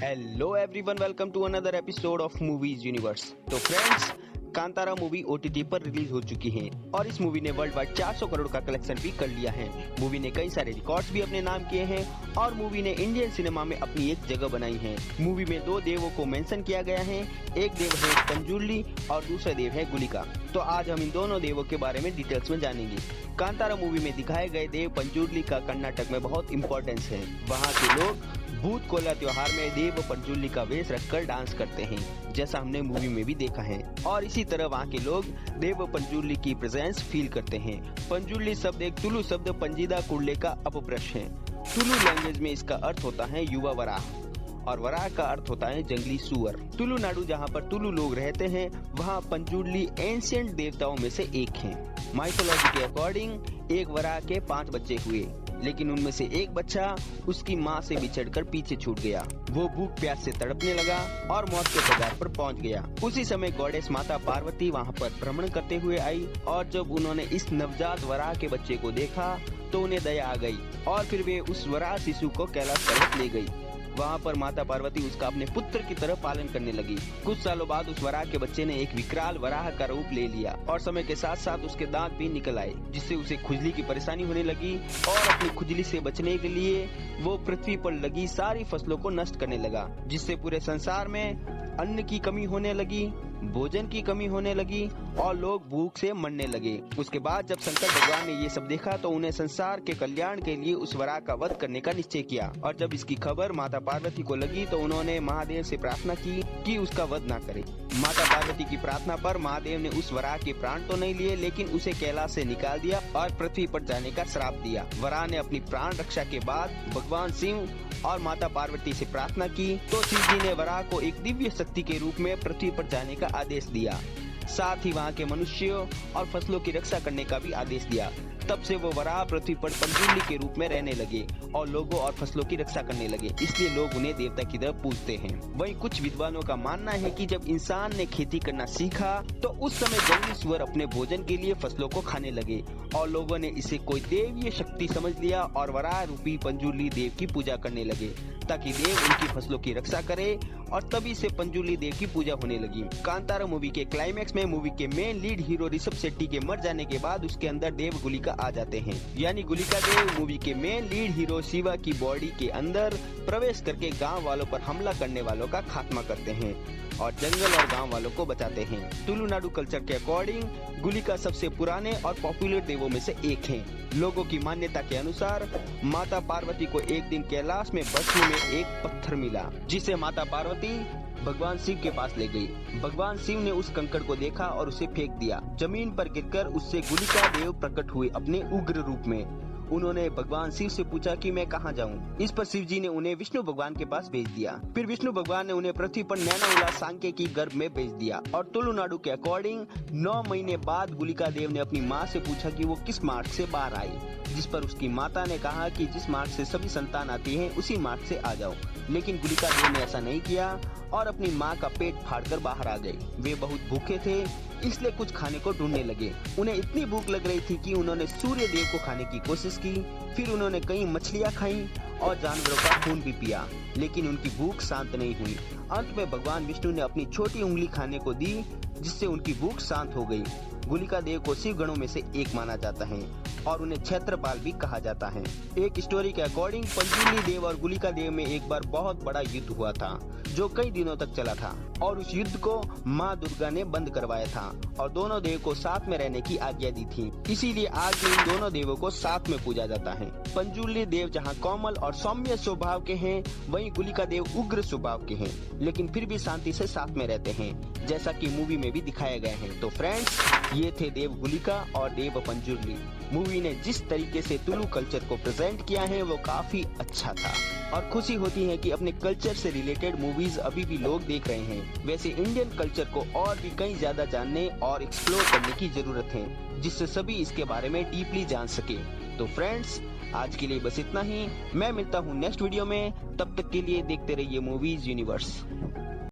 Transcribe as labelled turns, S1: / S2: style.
S1: Hello everyone, welcome to another episode of movies universe. तो friends, Kantara movie OTT पर release हो चुकी है और इस मूवी ने वर्ल्ड वाइड 400 करोड़ का कलेक्शन भी कर लिया है। मूवी ने कई सारे रिकॉर्ड्स भी अपने नाम किए हैं और मूवी ने इंडियन सिनेमा में अपनी एक जगह बनाई है। मूवी में दो देवों को मेंशन किया गया है, एक देव है पंजुर्ली और दूसरा देव है गुलिका। तो आज हम इन दोनों देवों के बारे में डिटेल्स में जानेंगे। कांतारा मूवी में दिखाए गए देव पंजुर्ली का कर्नाटक में बहुत इम्पोर्टेंस है। वहाँ के लोग भूत कोला त्योहार में देव पंजुर्ली का वेश रखकर डांस करते हैं, जैसा हमने मूवी में भी देखा है। और इसी तरह वहाँ के लोग देव पंजुर्ली की प्रेजेंस फील करते हैं। पंजुर्ली शब्द एक तुलु शब्द पंजीदा कुर्ले का अपभ्रंश है। तुलु लैंग्वेज में इसका अर्थ होता है युवा वराह और वराह का अर्थ होता है जंगली सुअर। तुलु नाडु, जहाँ पर तुलु लोग रहते हैं, वहाँ पंजुर्ली एंशिएंट देवताओं में से एक हैं। माइथोलॉजी के अकॉर्डिंग एक वराह के 5 बच्चे हुए, लेकिन उनमें से एक बच्चा उसकी माँ से बिछड़कर पीछे छूट गया। वो भूख प्यास से तड़पने लगा और मौत के कगार पर पहुंच गया। उसी समय गॉडेस माता पार्वती वहां पर भ्रमण करते हुए आई और जब उन्होंने इस नवजात वराह के बच्चे को देखा तो उन्हें दया आ गई और फिर वे उस वराह शिशु को कैलाश पर्वत ले गई। वहाँ पर माता पार्वती उसका अपने पुत्र की तरह पालन करने लगी। कुछ सालों बाद उस वराह के बच्चे ने एक विकराल वराह का रूप ले लिया और समय के साथ साथ उसके दांत भी निकल आए, जिससे उसे खुजली की परेशानी होने लगी और अपनी खुजली से बचने के लिए वो पृथ्वी पर लगी सारी फसलों को नष्ट करने लगा, जिससे पूरे संसार में अन्न की कमी होने लगी, भोजन की कमी होने लगी और लोग भूख से मरने लगे। उसके बाद जब शंकर भगवान ने ये सब देखा तो उन्हें संसार के कल्याण के लिए उस वराह का वध करने का निश्चय किया। और जब इसकी खबर माता पार्वती को लगी तो उन्होंने महादेव से प्रार्थना की कि उसका वध न करे। माता पार्वती की प्रार्थना पर महादेव ने उस वराह के प्राण तो नहीं लिए, लेकिन उसे कैलाश से निकाल दिया और पृथ्वी पर जाने का श्राप दिया। वराह ने अपनी प्राण रक्षा के बाद भगवान शिव और माता पार्वती से प्रार्थना की तो शिव जी ने वराह को एक दिव्य शक्ति के रूप में पृथ्वी पर जाने का आदेश दिया। साथ ही वहाँ के मनुष्यों और फसलों की रक्षा करने का भी आदेश दिया। तब से वो वराह पृथ्वी पर पंजुर्ली के रूप में रहने लगे और लोगों और फसलों की रक्षा करने लगे, इसलिए लोग उन्हें देवता की तरह पूजते हैं। वहीं कुछ विद्वानों का मानना है कि जब इंसान ने खेती करना सीखा तो उस समय जंगली सुअर अपने भोजन के लिए फसलों को खाने लगे और लोगों ने इसे कोई देवीय शक्ति समझ लिया और वराह रूपी पंजुर्ली देव की पूजा करने लगे ताकि देव उनकी फसलों की रक्षा करे, और तभी से पंजुर्ली देव की पूजा होने लगी। कांतारा मूवी के क्लाइमैक्स में मूवी के main lead hero Rishabh Shetty के मर जाने के बाद उसके अंदर देव गुलिका आ जाते हैं। यानी गुलिका देव मूवी के मेन लीड हीरो शिवा की बॉडी के अंदर प्रवेश करके गांव वालों पर हमला करने वालों का खात्मा करते हैं और जंगल और गांव वालों को बचाते हैं। तुलु नाडु कल्चर के अकॉर्डिंग गुलिका सबसे पुराने और पॉपुलर देवों में से एक हैं। लोगों की मान्यता के अनुसार माता पार्वती को एक दिन कैलाश में भस्म में एक पत्थर मिला, जिसे माता पार्वती भगवान शिव के पास ले गई। भगवान शिव ने उस कंकड़ को देखा और उसे फेंक दिया। जमीन पर गिरकर उससे गुलिका देव प्रकट हुए अपने उग्र रूप में। उन्होंने भगवान शिव से पूछा कि मैं कहाँ जाऊँ। इस पर शिव जी ने उन्हें विष्णु भगवान के पास भेज दिया। फिर विष्णु भगवान ने उन्हें पृथ्वी पर नैना उला सांके की गर्भ में भेज दिया। और तुलु नाडु के अकॉर्डिंग 9 महीने बाद गुलिका देव ने अपनी माँ से पूछा कि वो किस मार्ग से बाहर आई, जिस पर उसकी माता ने कहा कि जिस मार्ग से सभी संतान आती हैं उसी मार्ग से आ जाओ। लेकिन गुलिका देव ने ऐसा नहीं किया और अपनी माँ का पेट फाड़कर बाहर आ गए। वे बहुत भूखे थे, इसलिए कुछ खाने को ढूंढने लगे। उन्हें इतनी भूख लग रही थी कि उन्होंने सूर्य देव को खाने की कोशिश की। फिर उन्होंने कई मछलियाँ खाई और जानवरों का खून भी पिया, लेकिन उनकी भूख शांत नहीं हुई। अंत में भगवान विष्णु ने अपनी छोटी उंगली खाने को दी, जिससे उनकी भूख शांत हो गई। गुलिका देव को शिव गणों में से एक माना जाता है और उन्हें क्षेत्रपाल भी कहा जाता है। एक स्टोरी के अकॉर्डिंग पंजुर्ली देव और गुलिका देव में एक बार बहुत बड़ा युद्ध हुआ था जो कई दिनों तक चला था और उस युद्ध को माँ दुर्गा ने बंद करवाया था और दोनों देव को साथ में रहने की आज्ञा दी थी। इसीलिए आज भी इन दोनों देवों को साथ में पूजा जाता है। पंजुर्ली देव जहाँ कोमल और सौम्य स्वभाव के हैं, वहीं गुलिका देव उग्र स्वभाव के हैं, लेकिन फिर भी शांति से साथ में रहते हैं, जैसा कि मूवी में भी दिखाया गया है। तो फ्रेंड्स, ये थे देव गुलिका और देव पंजुर्ली। मूवी ने जिस तरीके से तुलु कल्चर को प्रेजेंट किया है वो काफी अच्छा था और खुशी होती है कि अपने कल्चर से रिलेटेड मूवीज अभी भी लोग देख रहे हैं। वैसे इंडियन कल्चर को और भी कहीं ज्यादा जानने और एक्सप्लोर करने की जरूरत है, जिससे सभी इसके बारे में डीपली जान सके। तो फ्रेंड्स, आज के लिए बस इतना ही। मैं मिलता हूँ नेक्स्ट वीडियो में, तब तक के लिए देखते रहिए मूवीज यूनिवर्स।